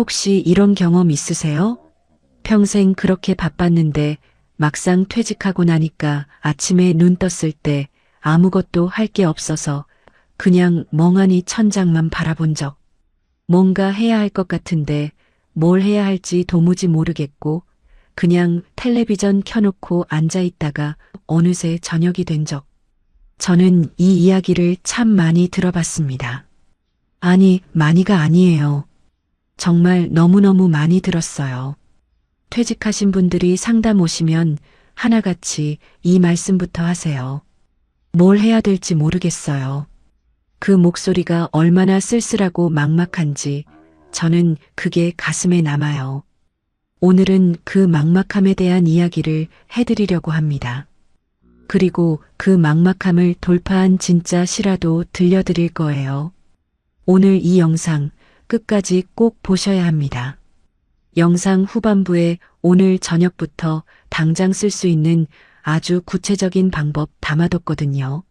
혹시 이런 경험 있으세요? 평생 그렇게 바빴는데 막상 퇴직하고 나니까 아침에 눈 떴을 때 아무것도 할 게 없어서 그냥 멍하니 천장만 바라본 적. 뭔가 해야 할 것 같은데 뭘 해야 할지 도무지 모르겠고 그냥 텔레비전 켜놓고 앉아 있다가 어느새 저녁이 된 적. 저는 이 이야기를 참 많이 들어봤습니다. 아니, 많이가 아니에요. 정말 너무너무 많이 들었어요. 퇴직하신 분들이 상담 오시면 하나같이 이 말씀부터 하세요. 뭘 해야 될지 모르겠어요. 그 목소리가 얼마나 쓸쓸하고 막막한지 저는 그게 가슴에 남아요. 오늘은 그 막막함에 대한 이야기를 해드리려고 합니다. 그리고 그 막막함을 돌파한 진짜 시라도 들려드릴 거예요. 오늘 이 영상 끝까지 꼭 보셔야 합니다. 영상 후반부에 오늘 저녁부터 당장 쓸 수 있는 아주 구체적인 방법 담아뒀거든요.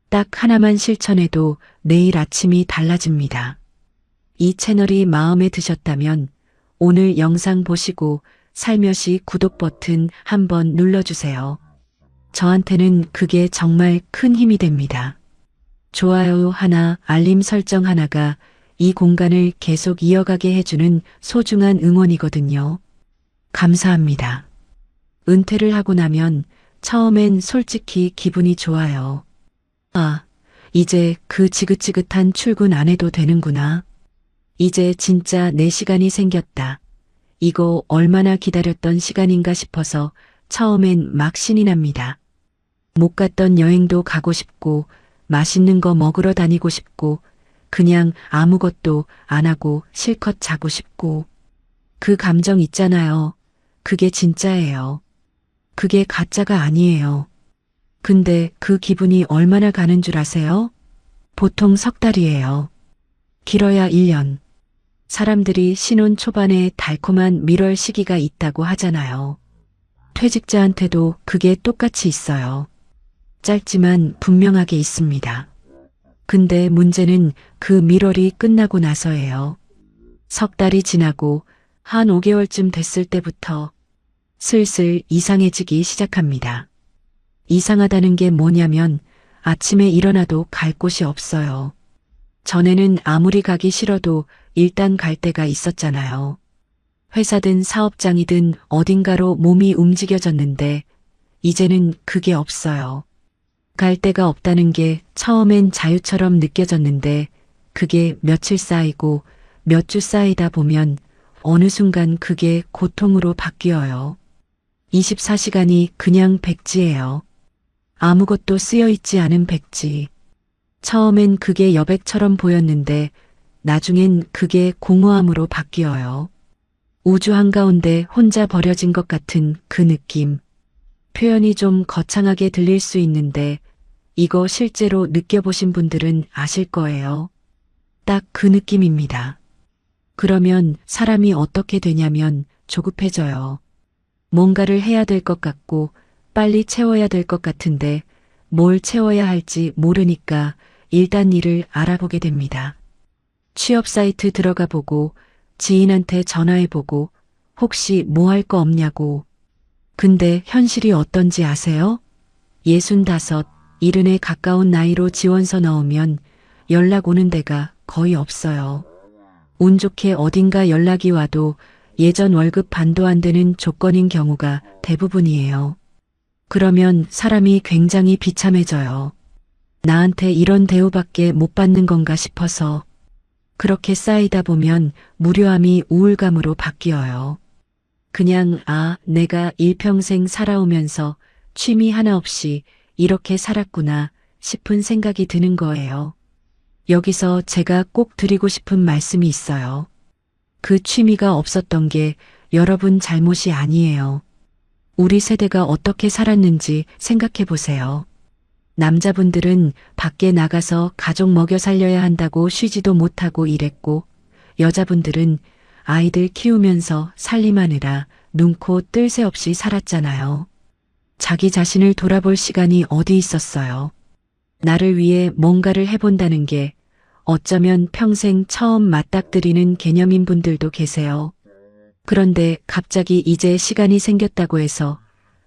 딱 하나만 실천해도 내일 아침이 달라집니다. 이 채널이 마음에 드셨다면 오늘 영상 보시고 살며시 구독 버튼 한번 눌러주세요. 저한테는 그게 정말 큰 힘이 됩니다. 좋아요 하나, 알림 설정 하나가 이 공간을 계속 이어가게 해주는 소중한 응원이거든요. 감사합니다. 은퇴를 하고 나면 처음엔 솔직히 기분이 좋아요. 아, 이제 그 지긋지긋한 출근 안 해도 되는구나. 이제 진짜 내 시간이 생겼다. 이거 얼마나 기다렸던 시간인가 싶어서 처음엔 막 신이 납니다. 못 갔던 여행도 가고 싶고 맛있는 거 먹으러 다니고 싶고 그냥 아무것도 안 하고 실컷 자고 싶고 그 감정 있잖아요. 그게 진짜예요. 그게 가짜가 아니에요. 근데 그 기분이 얼마나 가는 줄 아세요? 보통 석 달이에요. 길어야 1년. 사람들이 신혼 초반에 달콤한 밀월 시기가 있다고 하잖아요. 퇴직자한테도 그게 똑같이 있어요. 짧지만 분명하게 있습니다. 근데 문제는 그 밀월이 끝나고 나서예요. 석 달이 지나고 한 5개월쯤 됐을 때부터 슬슬 이상해지기 시작합니다. 이상하다는 게 뭐냐면 아침에 일어나도 갈 곳이 없어요. 전에는 아무리 가기 싫어도 일단 갈 데가 있었잖아요. 회사든 사업장이든 어딘가로 몸이 움직여졌는데 이제는 그게 없어요. 갈 데가 없다는 게 처음엔 자유처럼 느껴졌는데 그게 며칠 쌓이고 몇 주 쌓이다 보면 어느 순간 그게 고통으로 바뀌어요. 24시간이 그냥 백지예요. 아무것도 쓰여있지 않은 백지. 처음엔 그게 여백처럼 보였는데 나중엔 그게 공허함으로 바뀌어요. 우주 한가운데 혼자 버려진 것 같은 그 느낌. 표현이 좀 거창하게 들릴 수 있는데 이거 실제로 느껴보신 분들은 아실 거예요. 딱 그 느낌입니다. 그러면 사람이 어떻게 되냐면 조급해져요. 뭔가를 해야 될 것 같고 빨리 채워야 될 것 같은데 뭘 채워야 할지 모르니까 일단 일을 알아보게 됩니다. 취업 사이트 들어가 보고 지인한테 전화해 보고 혹시 뭐 할 거 없냐고. 근데 현실이 어떤지 아세요? 65, 70에 가까운 나이로 지원서 넣으면 연락 오는 데가 거의 없어요. 운 좋게 어딘가 연락이 와도 예전 월급 반도 안 되는 조건인 경우가 대부분이에요. 그러면 사람이 굉장히 비참해져요. 나한테 이런 대우밖에 못 받는 건가 싶어서. 그렇게 쌓이다 보면 무료함이 우울감으로 바뀌어요. 그냥 내가 일평생 살아오면서 취미 하나 없이 이렇게 살았구나 싶은 생각이 드는 거예요. 여기서 제가 꼭 드리고 싶은 말씀이 있어요. 그 취미가 없었던 게 여러분 잘못이 아니에요. 우리 세대가 어떻게 살았는지 생각해 보세요. 남자분들은 밖에 나가서 가족 먹여 살려야 한다고 쉬지도 못하고 일했고, 여자분들은 아이들 키우면서 살림하느라 눈코 뜰 새 없이 살았잖아요. 자기 자신을 돌아볼 시간이 어디 있었어요. 나를 위해 뭔가를 해본다는 게 어쩌면 평생 처음 맞닥뜨리는 개념인 분들도 계세요. 그런데 갑자기 이제 시간이 생겼다고 해서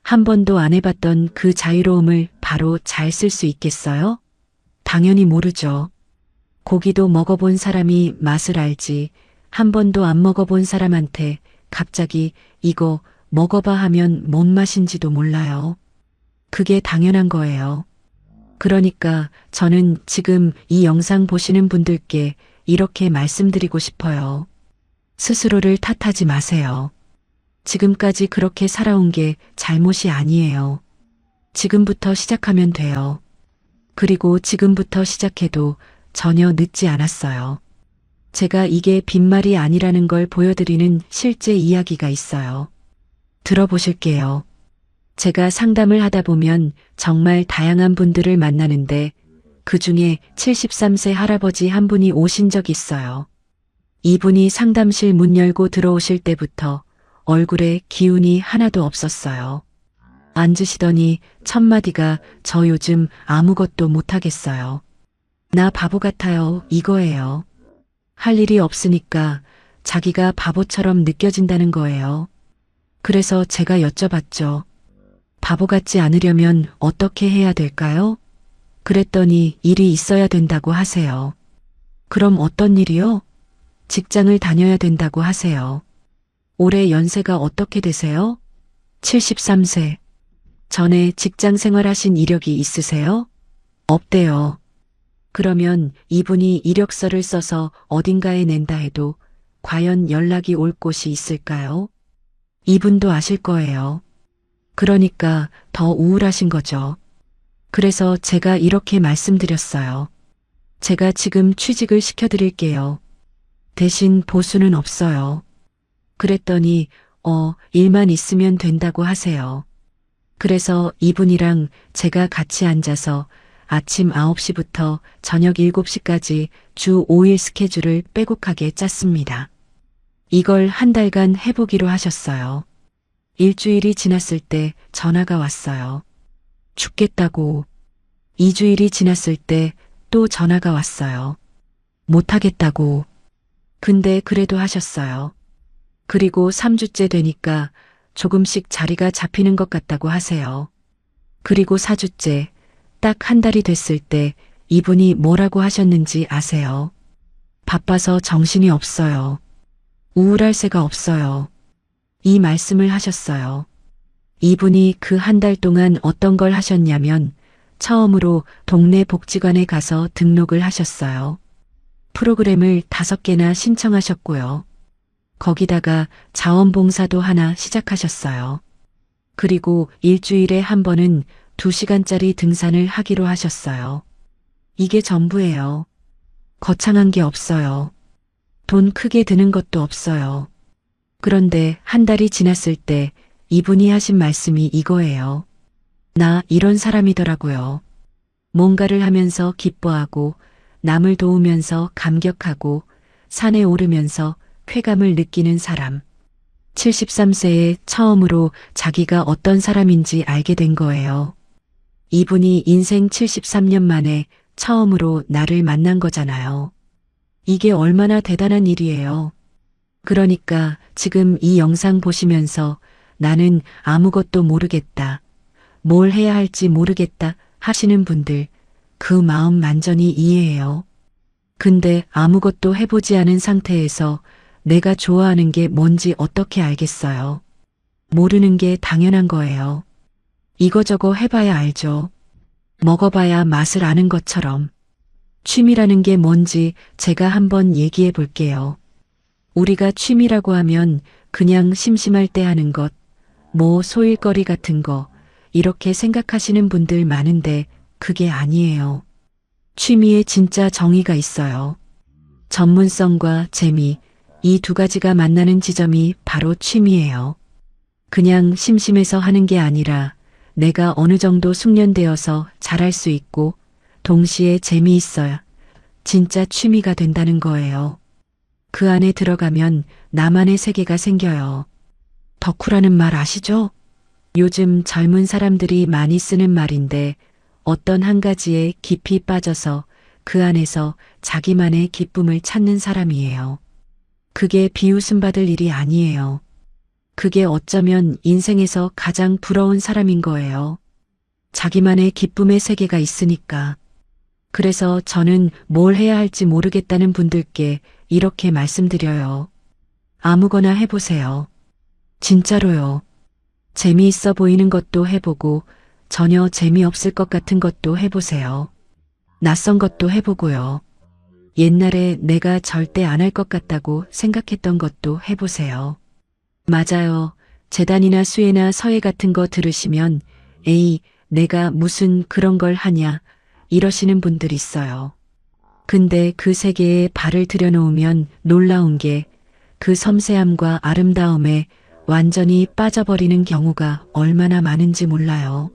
한 번도 안 해봤던 그 자유로움을 바로 잘 쓸 수 있겠어요? 당연히 모르죠. 고기도 먹어본 사람이 맛을 알지, 한 번도 안 먹어본 사람한테 갑자기 이거 먹어봐 하면 뭔 맛인지도 몰라요. 그게 당연한 거예요. 그러니까 저는 지금 이 영상 보시는 분들께 이렇게 말씀드리고 싶어요. 스스로를 탓하지 마세요. 지금까지 그렇게 살아온 게 잘못이 아니에요. 지금부터 시작하면 돼요. 그리고 지금부터 시작해도 전혀 늦지 않았어요. 제가 이게 빈말이 아니라는 걸 보여드리는 실제 이야기가 있어요. 들어보실게요. 제가 상담을 하다 보면 정말 다양한 분들을 만나는데 그 중에 73세 할아버지 한 분이 오신 적 있어요. 이분이 상담실 문 열고 들어오실 때부터 얼굴에 기운이 하나도 없었어요. 앉으시더니 첫마디가 저 요즘 아무것도 못하겠어요. 나 바보 같아요. 이거예요. 할 일이 없으니까 자기가 바보처럼 느껴진다는 거예요. 그래서 제가 여쭤봤죠. 바보 같지 않으려면 어떻게 해야 될까요? 그랬더니 일이 있어야 된다고 하세요. 그럼 어떤 일이요? 직장을 다녀야 된다고 하세요. 올해 연세가 어떻게 되세요? 73세. 전에 직장 생활하신 이력이 있으세요? 없대요. 그러면 이분이 이력서를 써서 어딘가에 낸다 해도 과연 연락이 올 곳이 있을까요? 이분도 아실 거예요. 그러니까 더 우울하신 거죠. 그래서 제가 이렇게 말씀드렸어요. 제가 지금 취직을 시켜드릴게요. 대신 보수는 없어요. 그랬더니 일만 있으면 된다고 하세요. 그래서 이분이랑 제가 같이 앉아서 아침 9시부터 저녁 7시까지 주 5일 스케줄을 빼곡하게 짰습니다. 이걸 한 달간 해보기로 하셨어요. 일주일이 지났을 때 전화가 왔어요. 죽겠다고. 2주일이 지났을 때 또 전화가 왔어요. 못하겠다고. 근데 그래도 하셨어요. 그리고 3주째 되니까 조금씩 자리가 잡히는 것 같다고 하세요. 그리고 4주째, 딱 한 달이 됐을 때 이분이 뭐라고 하셨는지 아세요? 바빠서 정신이 없어요. 우울할 새가 없어요. 이 말씀을 하셨어요. 이분이 그 한 달 동안 어떤 걸 하셨냐면 처음으로 동네 복지관에 가서 등록을 하셨어요. 프로그램을 5개나 신청하셨고요. 거기다가 자원봉사도 하나 시작하셨어요. 그리고 일주일에 한 번은 2시간짜리 등산을 하기로 하셨어요. 이게 전부예요. 거창한 게 없어요. 돈 크게 드는 것도 없어요. 그런데 한 달이 지났을 때 이분이 하신 말씀이 이거예요. 나 이런 사람이더라고요. 뭔가를 하면서 기뻐하고 남을 도우면서 감격하고 산에 오르면서 쾌감을 느끼는 사람. 73세에 처음으로 자기가 어떤 사람인지 알게 된 거예요. 이분이 인생 73년 만에 처음으로 나를 만난 거잖아요. 이게 얼마나 대단한 일이에요. 그러니까 지금 이 영상 보시면서 나는 아무것도 모르겠다. 뭘 해야 할지 모르겠다 하시는 분들, 그 마음 완전히 이해해요. 근데 아무것도 해보지 않은 상태에서 내가 좋아하는 게 뭔지 어떻게 알겠어요? 모르는 게 당연한 거예요. 이거저거 해봐야 알죠. 먹어봐야 맛을 아는 것처럼. 취미라는 게 뭔지 제가 한번 얘기해 볼게요. 우리가 취미라고 하면 그냥 심심할 때 하는 것, 뭐 소일거리 같은 거, 이렇게 생각하시는 분들 많은데 그게 아니에요. 취미에 진짜 정의가 있어요. 전문성과 재미, 이 두 가지가 만나는 지점이 바로 취미예요. 그냥 심심해서 하는 게 아니라 내가 어느 정도 숙련되어서 잘할 수 있고 동시에 재미있어야 진짜 취미가 된다는 거예요. 그 안에 들어가면 나만의 세계가 생겨요. 덕후라는 말 아시죠? 요즘 젊은 사람들이 많이 쓰는 말인데 어떤 한 가지에 깊이 빠져서 그 안에서 자기만의 기쁨을 찾는 사람이에요. 그게 비웃음 받을 일이 아니에요. 그게 어쩌면 인생에서 가장 부러운 사람인 거예요. 자기만의 기쁨의 세계가 있으니까. 그래서 저는 뭘 해야 할지 모르겠다는 분들께 이렇게 말씀드려요. 아무거나 해보세요. 진짜로요. 재미있어 보이는 것도 해보고 전혀 재미없을 것 같은 것도 해보세요. 낯선 것도 해보고요. 옛날에 내가 절대 안 할 것 같다고 생각했던 것도 해보세요. 맞아요. 재단이나 수혜나 서예 같은 거 들으시면 에이, 내가 무슨 그런 걸 하냐 이러시는 분들 있어요. 근데 그 세계에 발을 들여놓으면 놀라운 게 그 섬세함과 아름다움에 완전히 빠져버리는 경우가 얼마나 많은지 몰라요.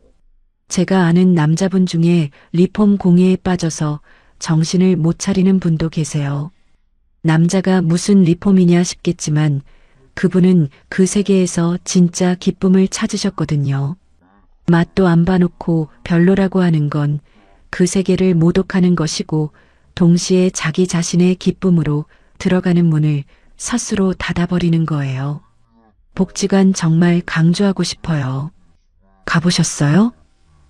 제가 아는 남자분 중에 리폼 공예에 빠져서 정신을 못 차리는 분도 계세요. 남자가 무슨 리폼이냐 싶겠지만 그분은 그 세계에서 진짜 기쁨을 찾으셨거든요. 맛도 안 봐놓고 별로라고 하는 건 그 세계를 모독하는 것이고 동시에 자기 자신의 기쁨으로 들어가는 문을 스스로 닫아버리는 거예요. 복지관 정말 강조하고 싶어요. 가보셨어요?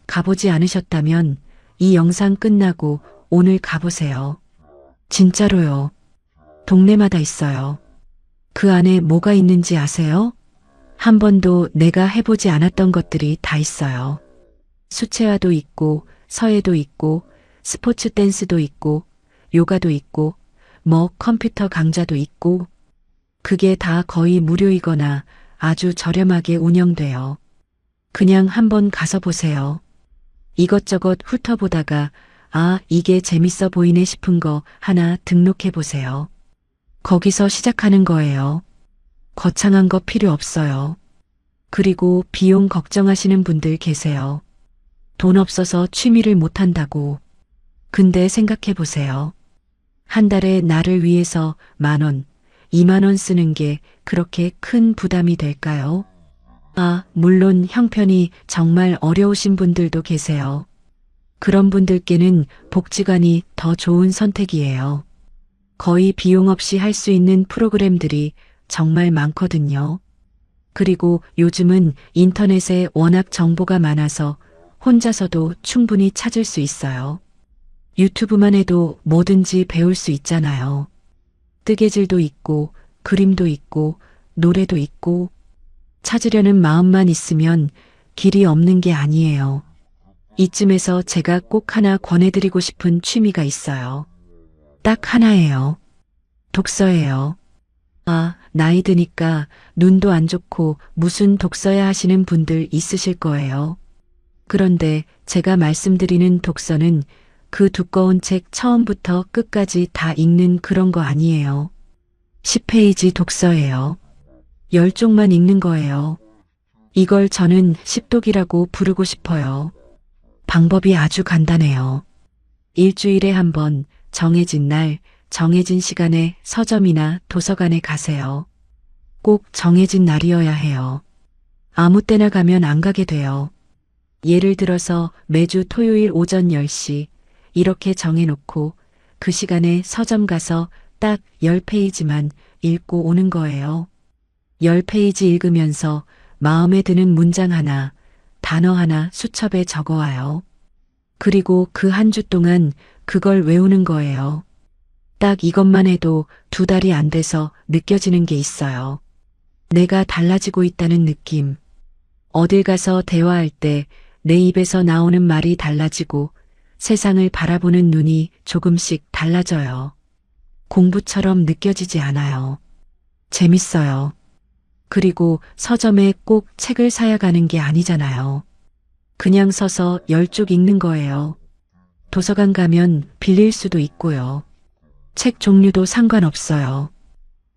가보지 않으셨다면 이 영상 끝나고 오늘 가보세요. 진짜로요. 동네마다 있어요. 그 안에 뭐가 있는지 아세요? 한 번도 내가 해보지 않았던 것들이 다 있어요. 수채화도 있고 서예도 있고 스포츠 댄스도 있고 요가도 있고 뭐 컴퓨터 강좌도 있고 그게 다 거의 무료이거나 아주 저렴하게 운영돼요. 그냥 한번 가서 보세요. 이것저것 훑어보다가 아, 이게 재밌어 보이네 싶은 거 하나 등록해 보세요. 거기서 시작하는 거예요. 거창한 거 필요 없어요. 그리고 비용 걱정하시는 분들 계세요. 돈 없어서 취미를 못 한다고. 근데 생각해 보세요. 한 달에 나를 위해서 10,000원, 20,000원 쓰는 게 그렇게 큰 부담이 될까요? 아, 물론 형편이 정말 어려우신 분들도 계세요. 그런 분들께는 복지관이 더 좋은 선택이에요. 거의 비용 없이 할 수 있는 프로그램들이 정말 많거든요. 그리고 요즘은 인터넷에 워낙 정보가 많아서 혼자서도 충분히 찾을 수 있어요. 유튜브만 해도 뭐든지 배울 수 있잖아요. 뜨개질도 있고, 그림도 있고, 노래도 있고, 찾으려는 마음만 있으면 길이 없는 게 아니에요. 이쯤에서 제가 꼭 하나 권해드리고 싶은 취미가 있어요. 딱 하나예요. 독서예요. 아, 나이 드니까 눈도 안 좋고 무슨 독서야 하시는 분들 있으실 거예요. 그런데 제가 말씀드리는 독서는 그 두꺼운 책 처음부터 끝까지 다 읽는 그런 거 아니에요. 10페이지 독서예요. 10쪽만 읽는 거예요. 이걸 저는 십독이라고 부르고 싶어요. 방법이 아주 간단해요. 일주일에 한 번 정해진 날, 정해진 시간에 서점이나 도서관에 가세요. 꼭 정해진 날이어야 해요. 아무 때나 가면 안 가게 돼요. 예를 들어서 매주 토요일 오전 10시 이렇게 정해놓고 그 시간에 서점 가서 딱 10페이지만 읽고 오는 거예요. 10페이지 읽으면서 마음에 드는 문장 하나, 단어 하나 수첩에 적어와요. 그리고 그 한 주 동안 그걸 외우는 거예요. 딱 이것만 해도 2달이 안 돼서 느껴지는 게 있어요. 내가 달라지고 있다는 느낌. 어딜 가서 대화할 때 내 입에서 나오는 말이 달라지고 세상을 바라보는 눈이 조금씩 달라져요. 공부처럼 느껴지지 않아요. 재밌어요. 그리고 서점에 꼭 책을 사야 가는 게 아니잖아요. 그냥 서서 10쪽 읽는 거예요. 도서관 가면 빌릴 수도 있고요. 책 종류도 상관없어요.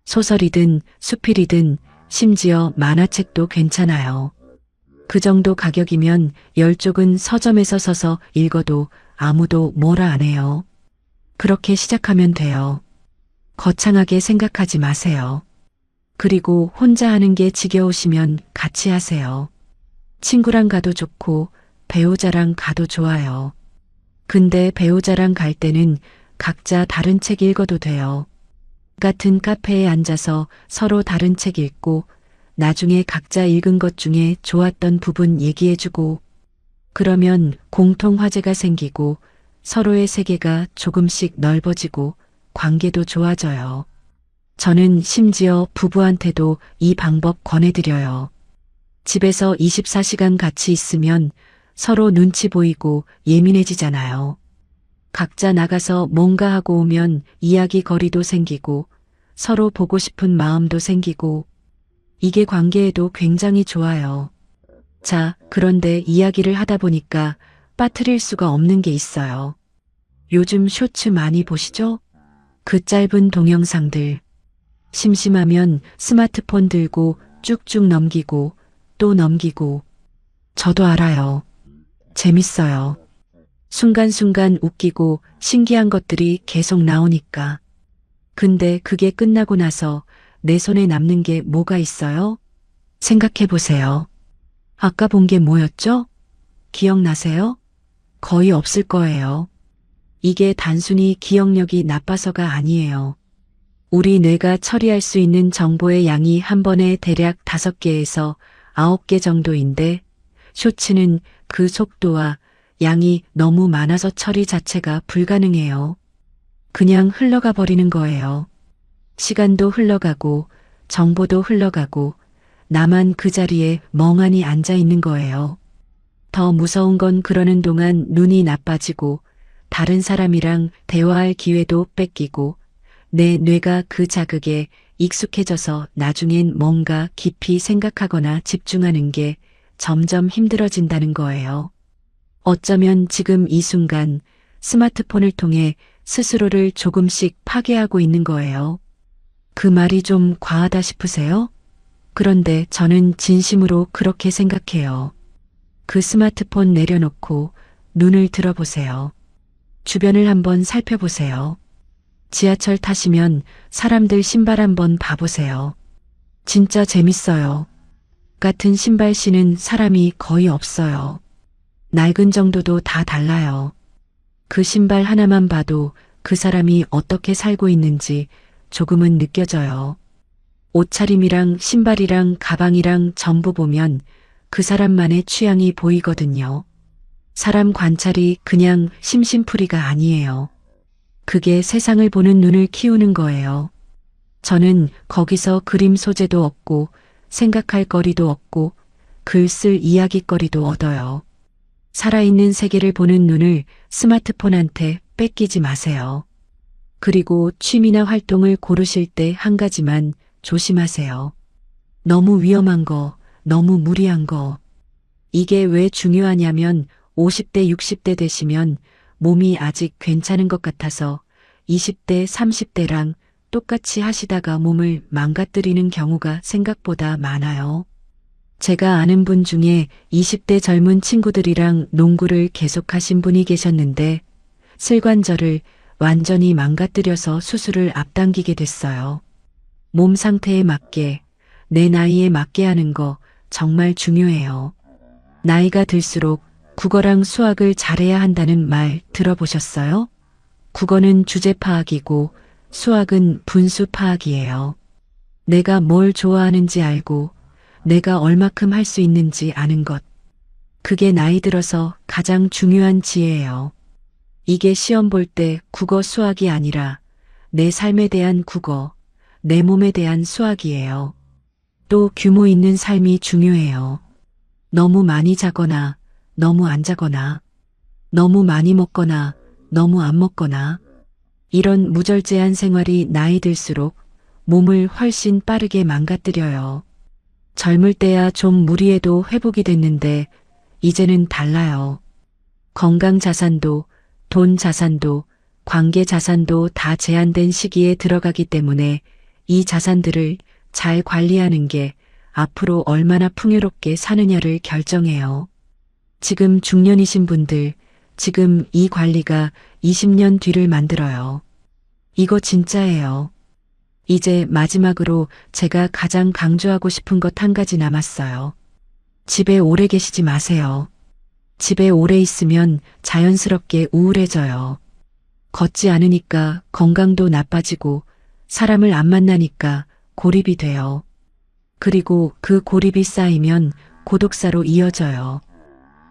소설이든 수필이든 심지어 만화책도 괜찮아요. 그 정도 가격이면 10쪽은 서점에서 서서 읽어도 아무도 뭐라 안 해요. 그렇게 시작하면 돼요. 거창하게 생각하지 마세요. 그리고 혼자 하는 게 지겨우시면 같이 하세요. 친구랑 가도 좋고 배우자랑 가도 좋아요. 근데 배우자랑 갈 때는 각자 다른 책 읽어도 돼요. 같은 카페에 앉아서 서로 다른 책 읽고 나중에 각자 읽은 것 중에 좋았던 부분 얘기해주고 그러면 공통 화제가 생기고 서로의 세계가 조금씩 넓어지고 관계도 좋아져요. 저는 심지어 부부한테도 이 방법 권해드려요. 집에서 24시간 같이 있으면 서로 눈치 보이고 예민해지잖아요. 각자 나가서 뭔가 하고 오면 이야기 거리도 생기고 서로 보고 싶은 마음도 생기고 이게 관계에도 굉장히 좋아요. 자, 그런데 이야기를 하다 보니까 빠뜨릴 수가 없는 게 있어요. 요즘 쇼츠 많이 보시죠? 그 짧은 동영상들. 심심하면 스마트폰 들고 쭉쭉 넘기고 또 넘기고. 저도 알아요. 재밌어요. 순간순간 웃기고 신기한 것들이 계속 나오니까. 근데 그게 끝나고 나서 내 손에 남는 게 뭐가 있어요? 생각해 보세요. 아까 본 게 뭐였죠? 기억나세요? 거의 없을 거예요. 이게 단순히 기억력이 나빠서가 아니에요. 우리 뇌가 처리할 수 있는 정보의 양이 한 번에 대략 5개에서 9개 정도인데 쇼츠는 그 속도와 양이 너무 많아서 처리 자체가 불가능해요. 그냥 흘러가 버리는 거예요. 시간도 흘러가고 정보도 흘러가고 나만 그 자리에 멍하니 앉아 있는 거예요. 더 무서운 건 그러는 동안 눈이 나빠지고 다른 사람이랑 대화할 기회도 뺏기고 내 뇌가 그 자극에 익숙해져서 나중엔 뭔가 깊이 생각하거나 집중하는 게 점점 힘들어진다는 거예요. 어쩌면 지금 이 순간 스마트폰을 통해 스스로를 조금씩 파괴하고 있는 거예요. 그 말이 좀 과하다 싶으세요? 그런데 저는 진심으로 그렇게 생각해요. 그 스마트폰 내려놓고 눈을 들어보세요. 주변을 한번 살펴보세요. 지하철 타시면 사람들 신발 한번 봐보세요. 진짜 재밌어요. 같은 신발 신은 사람이 거의 없어요. 낡은 정도도 다 달라요. 그 신발 하나만 봐도 그 사람이 어떻게 살고 있는지 조금은 느껴져요. 옷차림이랑 신발이랑 가방이랑 전부 보면 그 사람만의 취향이 보이거든요. 사람 관찰이 그냥 심심풀이가 아니에요. 그게 세상을 보는 눈을 키우는 거예요. 저는 거기서 그림 소재도 얻고 생각할 거리도 얻고 글 쓸 이야기거리도 얻어요. 살아있는 세계를 보는 눈을 스마트폰한테 뺏기지 마세요. 그리고 취미나 활동을 고르실 때 한 가지만 조심하세요. 너무 위험한 거, 너무 무리한 거. 이게 왜 중요하냐면 50대, 60대 되시면 몸이 아직 괜찮은 것 같아서 20대, 30대랑 똑같이 하시다가 몸을 망가뜨리는 경우가 생각보다 많아요. 제가 아는 분 중에 20대 젊은 친구들이랑 농구를 계속하신 분이 계셨는데 슬관절을 완전히 망가뜨려서 수술을 앞당기게 됐어요. 몸 상태에 맞게, 내 나이에 맞게 하는 거 정말 중요해요. 나이가 들수록 국어랑 수학을 잘해야 한다는 말 들어보셨어요? 국어는 주제 파악이고 수학은 분수 파악이에요. 내가 뭘 좋아하는지 알고 내가 얼마큼 할 수 있는지 아는 것. 그게 나이 들어서 가장 중요한 지혜예요. 이게 시험 볼 때 국어 수학이 아니라 내 삶에 대한 국어, 내 몸에 대한 수학이에요. 또 규모 있는 삶이 중요해요. 너무 많이 자거나 너무 안 자거나 너무 많이 먹거나 너무 안 먹거나 이런 무절제한 생활이 나이 들수록 몸을 훨씬 빠르게 망가뜨려요. 젊을 때야 좀 무리해도 회복이 됐는데 이제는 달라요. 건강 자산도 돈 자산도 관계 자산도 다 제한된 시기에 들어가기 때문에 이 자산들을 잘 관리하는 게 앞으로 얼마나 풍요롭게 사느냐를 결정해요. 지금 중년이신 분들, 지금 이 관리가 20년 뒤를 만들어요. 이거 진짜예요. 이제 마지막으로 제가 가장 강조하고 싶은 것 한 가지 남았어요. 집에 오래 계시지 마세요. 집에 오래 있으면 자연스럽게 우울해져요. 걷지 않으니까 건강도 나빠지고 사람을 안 만나니까 고립이 돼요. 그리고 그 고립이 쌓이면 고독사로 이어져요.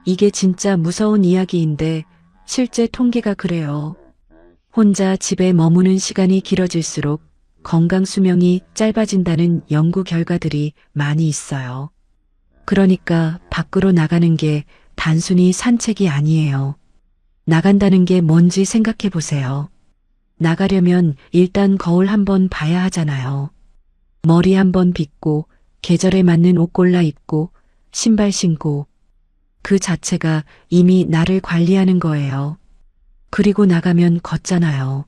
이게 진짜 무서운 이야기인데 실제 통계가 그래요. 혼자 집에 머무는 시간이 길어질수록 건강 수명이 짧아진다는 연구 결과들이 많이 있어요. 그러니까 밖으로 나가는 게 단순히 산책이 아니에요. 나간다는 게 뭔지 생각해 보세요. 나가려면 일단 거울 한번 봐야 하잖아요. 머리 한번 빗고 계절에 맞는 옷 골라 입고 신발 신고 그 자체가 이미 나를 관리하는 거예요. 그리고 나가면 걷잖아요.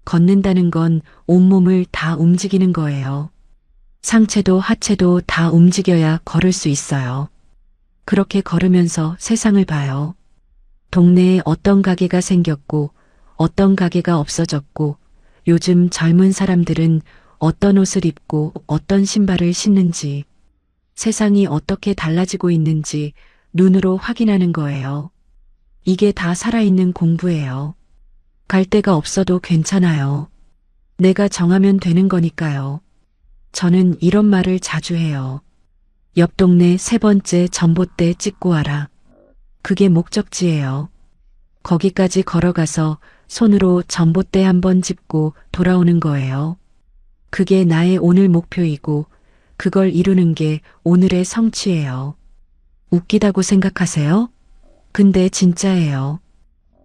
걷는다는 건 온몸을 다 움직이는 거예요. 상체도 하체도 다 움직여야 걸을 수 있어요. 그렇게 걸으면서 세상을 봐요. 동네에 어떤 가게가 생겼고 어떤 가게가 없어졌고 요즘 젊은 사람들은 어떤 옷을 입고 어떤 신발을 신는지 세상이 어떻게 달라지고 있는지 눈으로 확인하는 거예요. 이게 다 살아있는 공부예요. 갈 데가 없어도 괜찮아요. 내가 정하면 되는 거니까요. 저는 이런 말을 자주 해요. 옆 동네 세 번째 전봇대 찍고 와라. 그게 목적지예요. 거기까지 걸어가서 손으로 전봇대 한번 짚고 돌아오는 거예요. 그게 나의 오늘 목표이고 그걸 이루는 게 오늘의 성취예요. 웃기다고 생각하세요? 근데 진짜예요.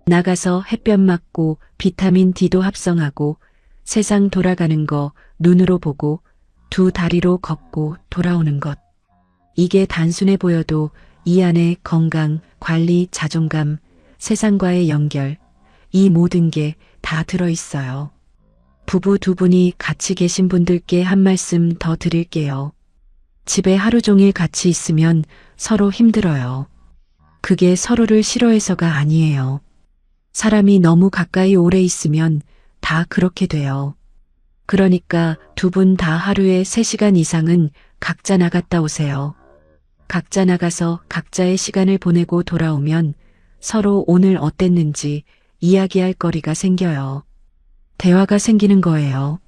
나가서 햇볕 맞고 비타민 D도 합성하고 세상 돌아가는 거 눈으로 보고 두 다리로 걷고 돌아오는 것. 이게 단순해 보여도 이 안에 건강, 관리, 자존감, 세상과의 연결, 이 모든 게 다 들어있어요. 부부 두 분이 같이 계신 분들께 한 말씀 더 드릴게요. 집에 하루 종일 같이 있으면 서로 힘들어요. 그게 서로를 싫어해서가 아니에요. 사람이 너무 가까이 오래 있으면 다 그렇게 돼요. 그러니까 두 분 다 하루에 3시간 이상은 각자 나갔다 오세요. 각자 나가서 각자의 시간을 보내고 돌아오면 서로 오늘 어땠는지 이야기할 거리가 생겨요. 대화가 생기는 거예요.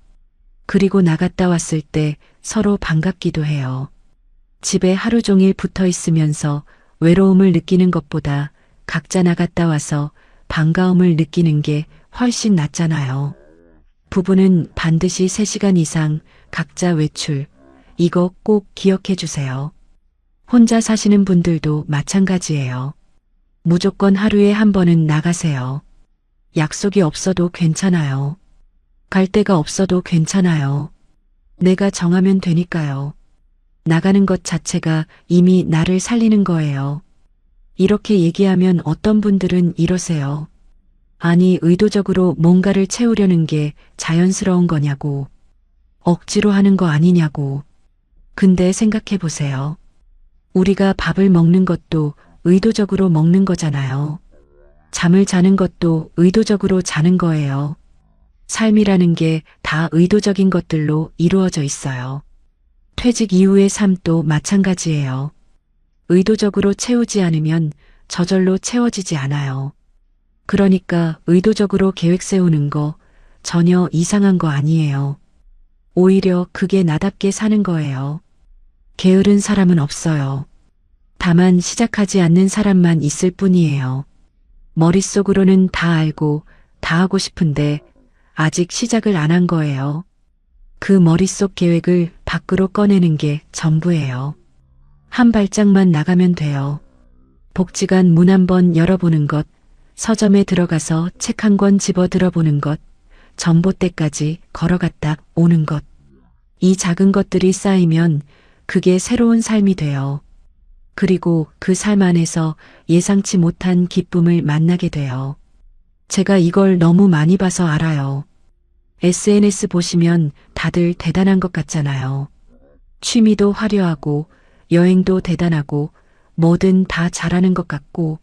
그리고 나갔다 왔을 때 서로 반갑기도 해요. 집에 하루 종일 붙어 있으면서 외로움을 느끼는 것보다 각자 나갔다 와서 반가움을 느끼는 게 훨씬 낫잖아요. 부부는 반드시 3시간 이상 각자 외출, 이거 꼭 기억해 주세요. 혼자 사시는 분들도 마찬가지예요. 무조건 하루에 한 번은 나가세요. 약속이 없어도 괜찮아요. 갈 데가 없어도 괜찮아요. 내가 정하면 되니까요. 나가는 것 자체가 이미 나를 살리는 거예요. 이렇게 얘기하면 어떤 분들은 이러세요. 아니, 의도적으로 뭔가를 채우려는 게 자연스러운 거냐고. 억지로 하는 거 아니냐고. 근데 생각해 보세요. 우리가 밥을 먹는 것도 의도적으로 먹는 거잖아요. 잠을 자는 것도 의도적으로 자는 거예요. 삶이라는 게 다 의도적인 것들로 이루어져 있어요. 퇴직 이후의 삶도 마찬가지예요. 의도적으로 채우지 않으면 저절로 채워지지 않아요. 그러니까 의도적으로 계획 세우는 거 전혀 이상한 거 아니에요. 오히려 그게 나답게 사는 거예요. 게으른 사람은 없어요. 다만 시작하지 않는 사람만 있을 뿐이에요. 머릿속으로는 다 알고 다 하고 싶은데 아직 시작을 안 한 거예요. 그 머릿속 계획을 밖으로 꺼내는 게 전부예요. 한 발짝만 나가면 돼요. 복지관 문 한번 열어보는 것, 서점에 들어가서 책 한 권 집어 들어보는 것, 전봇대까지 걸어갔다 오는 것. 이 작은 것들이 쌓이면 그게 새로운 삶이 돼요. 그리고 그 삶 안에서 예상치 못한 기쁨을 만나게 돼요. 제가 이걸 너무 많이 봐서 알아요. SNS 보시면 다들 대단한 것 같잖아요. 취미도 화려하고 여행도 대단하고 뭐든 다 잘하는 것 같고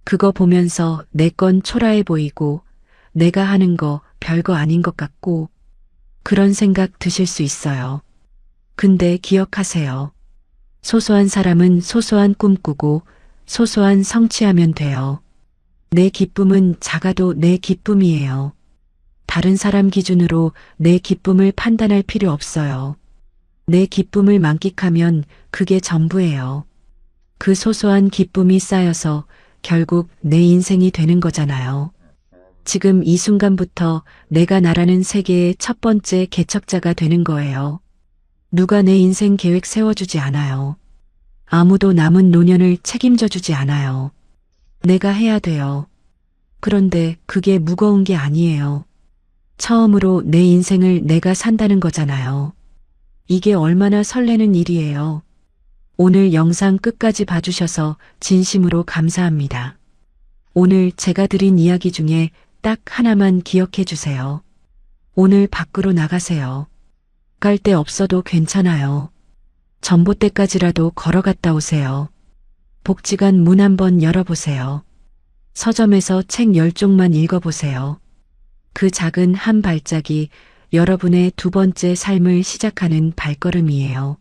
그거 보면서 내 건 초라해 보이고 내가 하는 거 별거 아닌 것 같고 그런 생각 드실 수 있어요. 근데 기억하세요. 소소한 사람은 소소한 꿈 꾸고 소소한 성취하면 돼요. 내 기쁨은 작아도 내 기쁨이에요. 다른 사람 기준으로 내 기쁨을 판단할 필요 없어요. 내 기쁨을 만끽하면 그게 전부예요. 그 소소한 기쁨이 쌓여서 결국 내 인생이 되는 거잖아요. 지금 이 순간부터 내가 나라는 세계의 첫 번째 개척자가 되는 거예요. 누가 내 인생 계획 세워주지 않아요. 아무도 남은 노년을 책임져 주지 않아요. 내가 해야 돼요. 그런데 그게 무거운 게 아니에요. 처음으로 내 인생을 내가 산다는 거잖아요. 이게 얼마나 설레는 일이에요. 오늘 영상 끝까지 봐주셔서 진심으로 감사합니다. 오늘 제가 드린 이야기 중에 딱 하나만 기억해 주세요. 오늘 밖으로 나가세요. 갈 데 없어도 괜찮아요. 전봇대까지라도 걸어갔다 오세요. 복지관 문 한번 열어보세요. 서점에서 책 10쪽만 읽어보세요. 그 작은 한 발짝이 여러분의 두 번째 삶을 시작하는 발걸음이에요.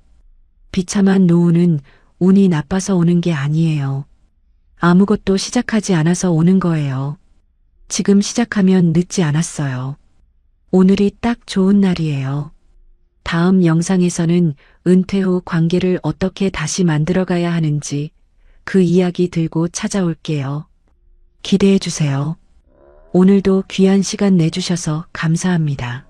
비참한 노후는 운이 나빠서 오는 게 아니에요. 아무것도 시작하지 않아서 오는 거예요. 지금 시작하면 늦지 않았어요. 오늘이 딱 좋은 날이에요. 다음 영상에서는 은퇴 후 관계를 어떻게 다시 만들어가야 하는지 그 이야기 들고 찾아올게요. 기대해 주세요. 오늘도 귀한 시간 내주셔서 감사합니다.